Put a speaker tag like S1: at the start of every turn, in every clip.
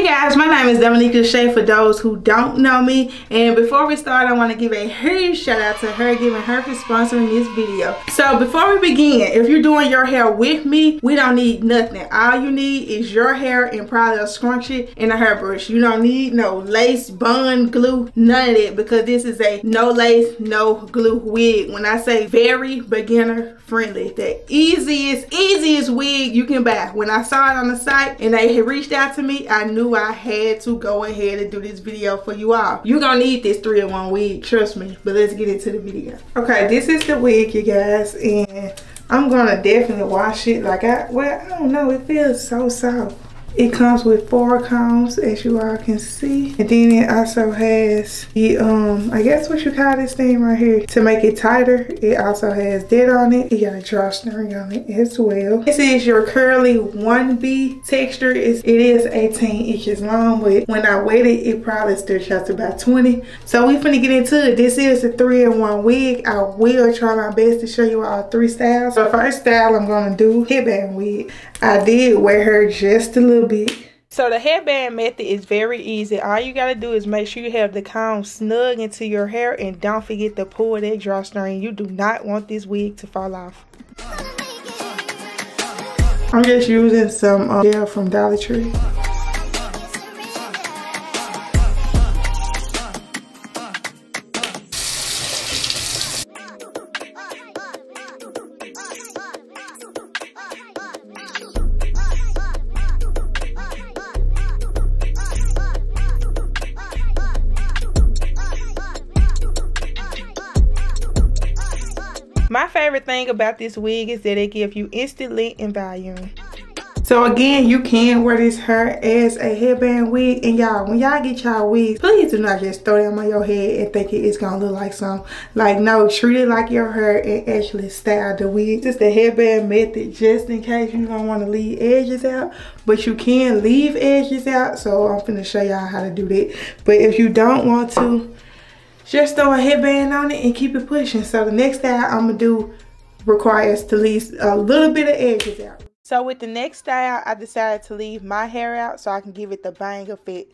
S1: guys, my name is Dominique LaShae for those who don't know me. And before we start, I want to give a huge shout out to HerGivenHair for sponsoring this video. So before we begin, if you're doing your hair with me, we don't need nothing. All you need is your hair and probably a scrunchie and a hairbrush. You don't need no lace, bun, glue, none of that, because this is a no lace, no glue wig. When I say very beginner friendly, the easiest wig you can buy. When I saw it on the site and they had reached out to me, I knew I had to go ahead and do this video for you all. You're gonna need this 3-in-1 wig, trust me. But let's get into the video. Okay, this is the wig, you guys, and I'm gonna definitely wash it. Like I don't know, it feels so soft. It comes with 4 combs, as you all can see. And then it also has the, I guess what you call this thing right here, to make it tighter. It also has that on it. It got a drawstring on it as well. This is your curly 1B texture. It is 18 inches long, but when I wet it, it probably stretched out to about 20. So we finna get into it. This is a 3-in-1 wig. I will try my best to show you all 3 styles. So first style I'm gonna do headband wig. I did wear her just a little bit. So the headband method is very easy. All you gotta do is make sure you have the comb snug into your hair, and don't forget to pull that drawstring. You do not want this wig to fall off. I'm just using some gel from Dollar Tree. My favorite thing about this wig is that it gives you instant length and volume. So again, you can wear this hair as a headband wig. And y'all, when y'all get y'all wigs, please do not just throw them on your head and think it's gonna look like something. Like, no, treat it like your hair and actually style the wig. Just the headband method, just in case you don't want to leave edges out. But you can leave edges out, so I'm finna show y'all how to do that. But if you don't want to, just throw a headband on it and keep it pushing. So the next style I'm gonna do requires to leave a little bit of edges out. So with the next style, I decided to leave my hair out so I can give it the bang effect.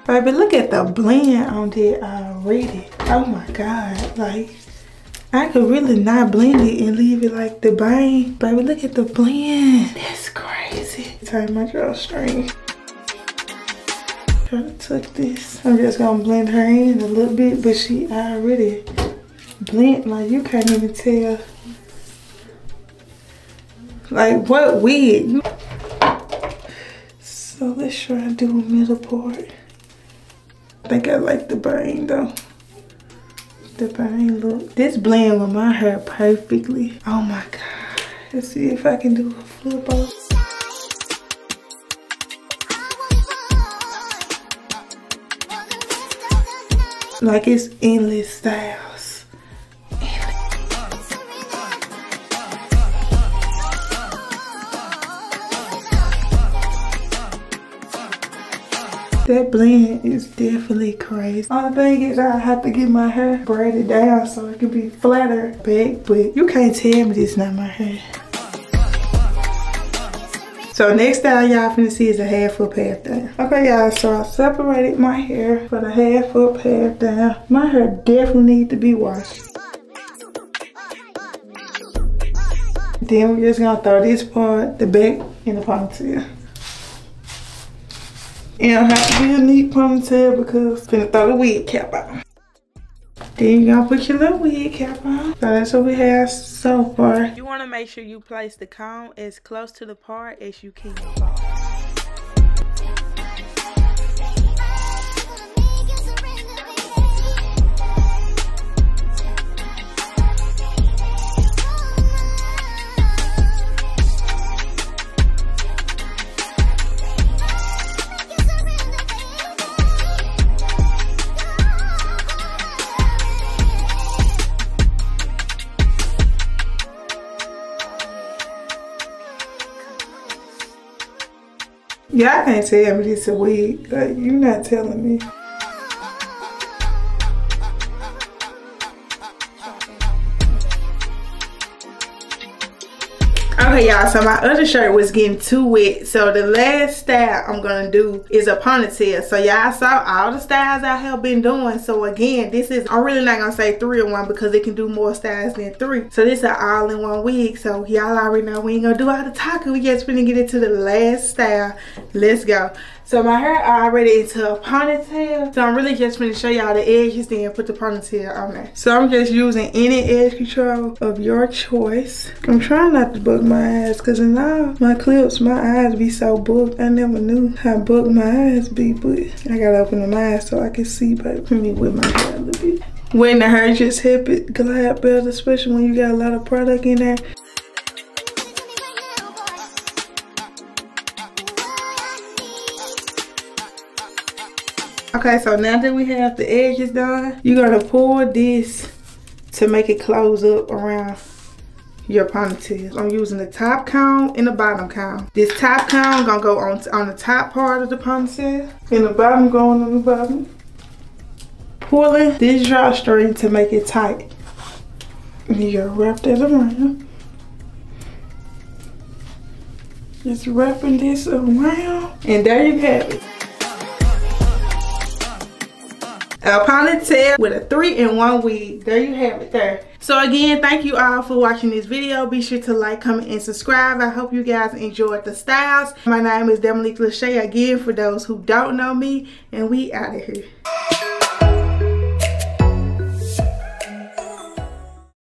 S1: Baby, look at the blend on there already. Oh my God, like, I could really not blend it and leave it like the bang. Baby, look at the blend. That's crazy. Tighten my drawstring. Try to tuck this. I'm just gonna blend her in a little bit, but she already blend, like you can't even tell. Like, what wig? So let's try to do a middle part. I think I like the bang though. The bang look. This blend with my hair perfectly. Oh my God. Let's see if I can do a flip over. Like, it's endless styles. That blend is definitely crazy. Only thing is I have to get my hair braided down so it can be flatter back, but you can't tell me this is not my hair. So next style y'all finna see is a half-foot path down. Okay y'all, so I separated my hair for the half-foot path down. My hair definitely needs to be washed. Then we're just gonna throw this part, the back, in the ponytail. It don't have to be a neat ponytail because I'm finna throw the wig cap on. Then you're gonna put your little wig cap on. So that's what we have so far. You wanna make sure you place the comb as close to the part as you can. Y'all can't tell me this a wig. Like, you're not telling me. Okay, y'all, so my other shirt was getting too wet, so the last style I'm gonna do is a ponytail. So y'all saw all the styles I have been doing. So again, this is, I'm really not gonna say 3-in-1 because it can do more styles than 3. So this is an all-in-one wig. So y'all already know we ain't gonna do all the talking. We just finna get into the last style. Let's go. So my hair already into a ponytail. So I'm really just finna show y'all the edges, then put the ponytail on there. So I'm just using any edge control of your choice. I'm trying not to book my eyes, cause in all my clips, my eyes be so booked. I never knew how booked my eyes be, but I gotta open them eyes so I can see, but let me whip my hair a little bit. When the hair just help it glide better, especially when you got a lot of product in there. Okay, so now that we have the edges done, you're gonna pull this to make it close up around your ponytail. I'm using the top comb and the bottom comb. This top comb gonna go on the top part of the ponytail, and the bottom going on the bottom. Pulling this drawstring to make it tight. And you gotta wrap that around. Just wrapping this around, and there you have it. A ponytail with a 3-in-1 wig. There you have it there. So again, thank you all for watching this video. Be sure to like, comment, and subscribe. I hope you guys enjoyed the styles. My name is Dominique LaShae again for those who don't know me, and we out of here.